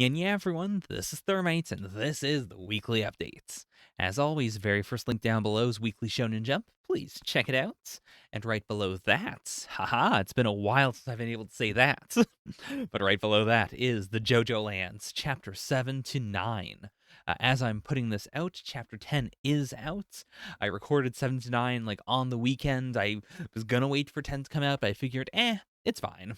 And yeah, everyone, this is Thermite, and this is the weekly updates. As always, very first link down below is Weekly Shonen Jump. Please check it out. And right below that, haha, it's been a while since I've been able to say that. But right below that is the JoJo Lands, chapter 7 to 9. As I'm putting this out, chapter 10 is out. I recorded 7 to 9 like on the weekend. I was gonna wait for 10 to come out, but I figured, it's fine.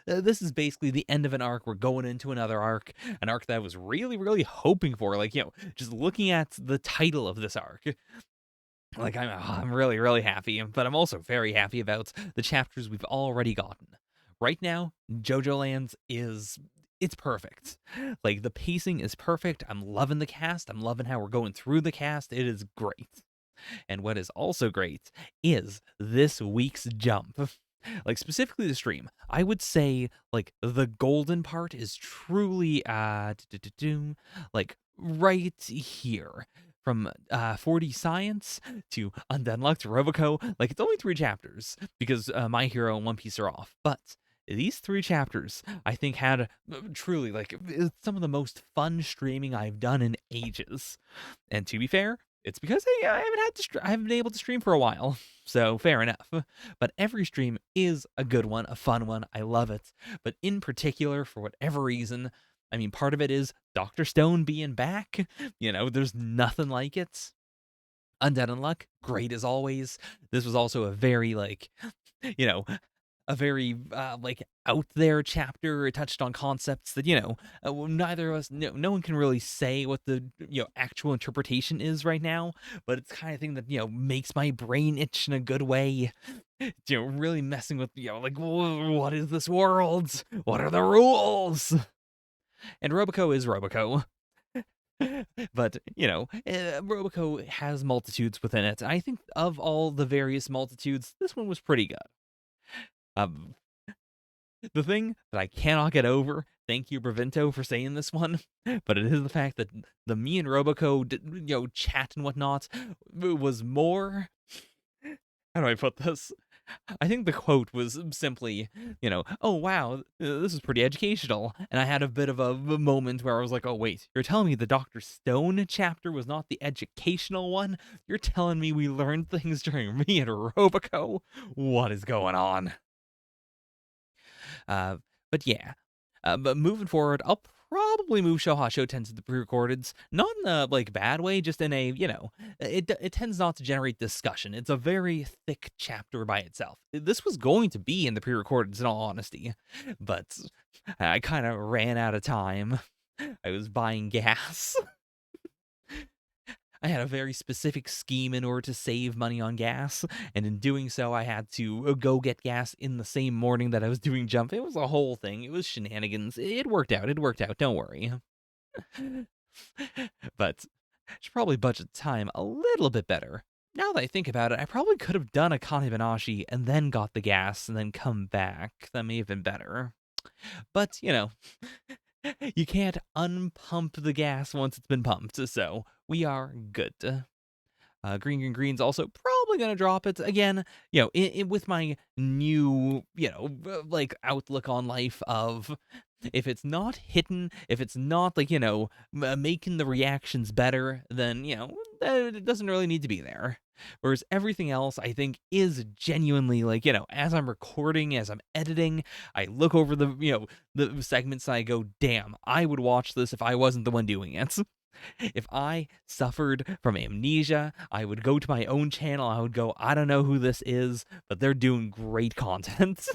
This is basically the end of an arc. We're going into another arc, an arc that I was really, really hoping for. Just looking at the title of this arc, like I'm really, really happy, but I'm also very happy about the chapters we've already gotten. Right now, JoJo Lands it's perfect. Like the pacing is perfect. I'm loving the cast. I'm loving how we're going through the cast. It is great. And what is also great is this week's jump. Like specifically the stream, I would say like the golden part is truly like right here. From 4D Science to Undead Unluck to Roboco, like it's only 3 chapters because My Hero and One Piece are off. But these 3 chapters, I think, had truly like some of the most fun streaming I've done in ages. And to be fair, it's because hey, I haven't been able to stream for a while, so fair enough. But every stream is a good one, a fun one. I love it. But in particular, for whatever reason, I mean, part of it is Dr. Stone being back. There's nothing like it. Undead Unluck, great as always. This was also a very you know, a very like out there chapter. It touched on concepts that neither of us, no one can really say what the actual interpretation is right now, but it's the kind of thing that makes my brain itch in a good way. Really messing with like, what is this world? What are the rules? And Roboco is Roboco. But Roboco has multitudes within it. I think of all the various multitudes, this one was pretty good. um The thing that I cannot get over, thank you, Brevento, for saying this one, but it is the fact that the me and Roboco, chat and whatnot, was more. How do I put this? I think the quote was simply, oh wow, this is pretty educational. And I had a bit of a moment where I was like, oh wait, you're telling me the Dr. Stone chapter was not the educational one? You're telling me we learned things during me and Roboco? What is going on? Uh, but yeah, but moving forward, I'll probably move Shoten to the pre-recordeds, not in a bad way, just in a it tends not to generate discussion. It's a very thick chapter by itself. This was going to be in the pre-recordeds, in all honesty, but I kind of ran out of time. I was buying gas. I had a very specific scheme in order to save money on gas, and in doing so, I had to go get gas in the same morning that I was doing jump. It was a whole thing. It was shenanigans. It worked out. It worked out. Don't worry. But I should probably budget time a little bit better. Now that I think about it, I probably could have done Akane-banashi and then got the gas and then come back. That may have been better. But, you can't unpump the gas once it's been pumped, so we are good. Green's also probably gonna drop it again. With my new, outlook on life of if it's not hitting, if it's not making the reactions better, then it doesn't really need to be there. Whereas everything else, I think, is genuinely as I'm recording, as I'm editing, I look over the segments and I go, damn, I would watch this if I wasn't the one doing it. If I suffered from amnesia, I would go to my own channel. I would go, I don't know who this is, but they're doing great content.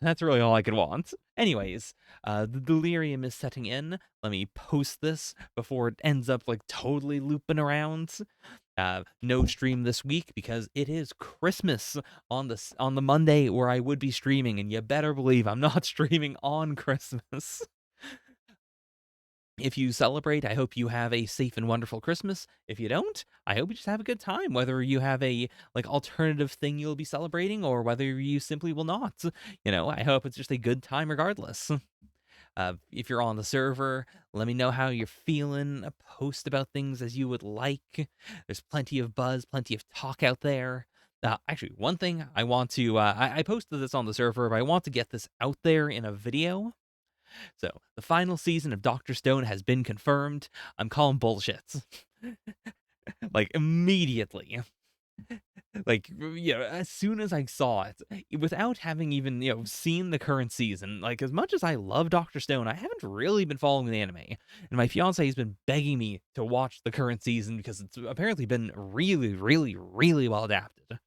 That's really all I could want. Anyways, the delirium is setting in. Let me post this before it ends up totally looping around. No stream this week because it is Christmas on the Monday where I would be streaming, and you better believe I'm not streaming on Christmas. If you celebrate, I hope you have a safe and wonderful Christmas. If you don't, I hope you just have a good time, whether you have a alternative thing you'll be celebrating or whether you simply will not. I hope it's just a good time regardless. If you're on the server, let me know how you're feeling. Post about things as you would like. There's plenty of buzz, plenty of talk out there. Actually, one thing I want to, I posted this on the server, but I want to get this out there in a video. So, the final season of Dr. Stone has been confirmed. I'm calling bullshit. Like, immediately. Like, as soon as I saw it, without having even, seen the current season, like, as much as I love Dr. Stone, I haven't really been following the anime. And my fiance has been begging me to watch the current season because it's apparently been really, really, really well adapted.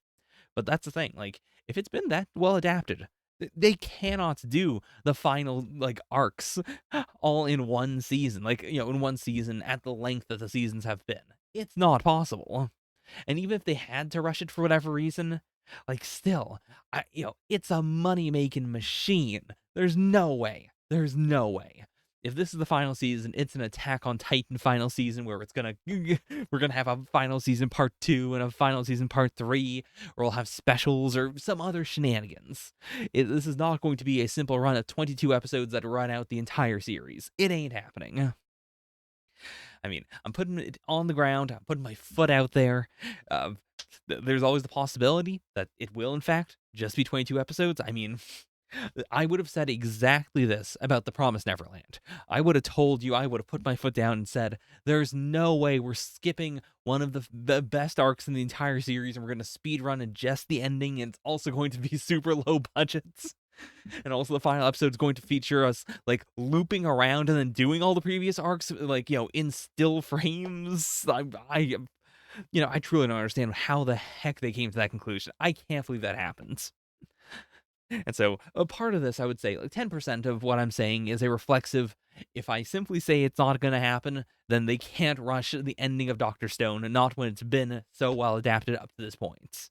But that's the thing, like, if it's been that well adapted, they cannot do the final, like, arcs all in one season, like, in one season at the length that the seasons have been. It's not possible. And even if they had to rush it for whatever reason, like, still, it's a money-making machine. There's no way. There's no way. If this is the final season, it's an Attack on Titan final season where we're gonna have a final season part 2 and a final season part 3, or we'll have specials or some other shenanigans. This is not going to be a simple run of 22 episodes that run out the entire series. It ain't happening. I mean, I'm putting it on the ground. I'm putting my foot out there. There's always the possibility that it will, in fact, just be 22 episodes. I mean, I would have said exactly this about The Promised Neverland. I would have told you, I would have put my foot down and said, there's no way we're skipping one of the best arcs in the entire series and we're going to speed run in just the ending, and it's also going to be super low budgets. And also the final episode is going to feature us, like, looping around and then doing all the previous arcs, like, in still frames. I truly don't understand how the heck they came to that conclusion. I can't believe that happens. And so a part of this, I would say, like, 10% of what I'm saying is a reflexive. If I simply say it's not going to happen, then they can't rush the ending of Dr. Stone, and not when it's been so well adapted up to this point.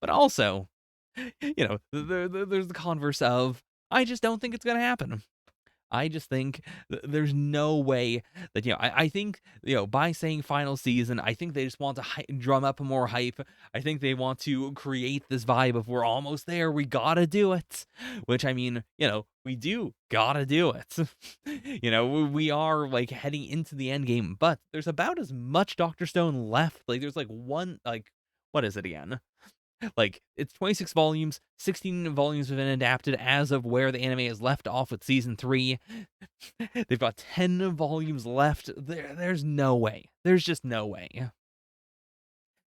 But also, there's the converse of, I just don't think it's going to happen. I just think there's no way that, I think, by saying final season, I think they just want to drum up more hype. I think they want to create this vibe of we're almost there. We gotta do it. Which, I mean, we do gotta do it. We are, like, heading into the end game, but there's about as much Dr. Stone left. Like, there's, like, one, like, what is it again? Like, it's 26 volumes, 16 volumes have been adapted as of where the anime is left off with season 3. They've got 10 volumes left. There's no way. There's just no way.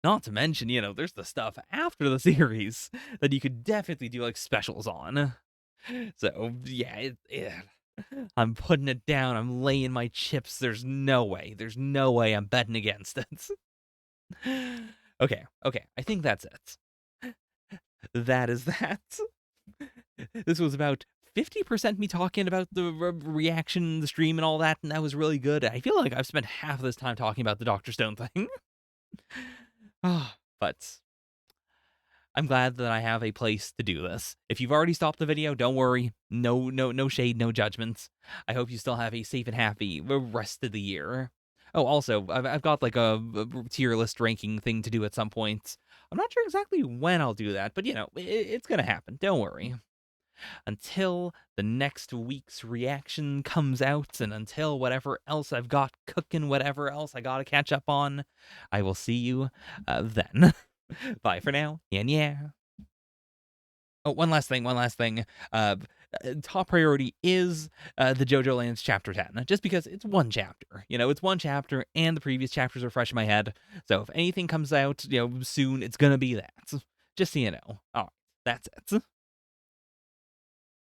Not to mention, there's the stuff after the series that you could definitely do, like, specials on. So, yeah, I'm putting it down. I'm laying my chips. There's no way. There's no way I'm betting against it. Okay, I think that's it. That is that. This was about 50% me talking about the reaction, the stream, and all that, and that was really good. I feel like I've spent half of this time talking about the Dr. Stone thing. But I'm glad that I have a place to do this. If you've already stopped the video, don't worry. No shade, no judgments. I hope you still have a safe and happy rest of the year. Oh, also, I've got, like, a tier list ranking thing to do at some point. I'm not sure exactly when I'll do that, but, it's gonna happen. Don't worry. Until the next week's reaction comes out, and until whatever else I've got cooking, whatever else I gotta catch up on, I will see you then. Bye for now, and yeah. Oh, one last thing. Top priority is the JoJo Lands Chapter 10, just because it's one chapter. It's one chapter, and the previous chapters are fresh in my head. So if anything comes out, soon, it's gonna be that. Just so you know. All right, that's it.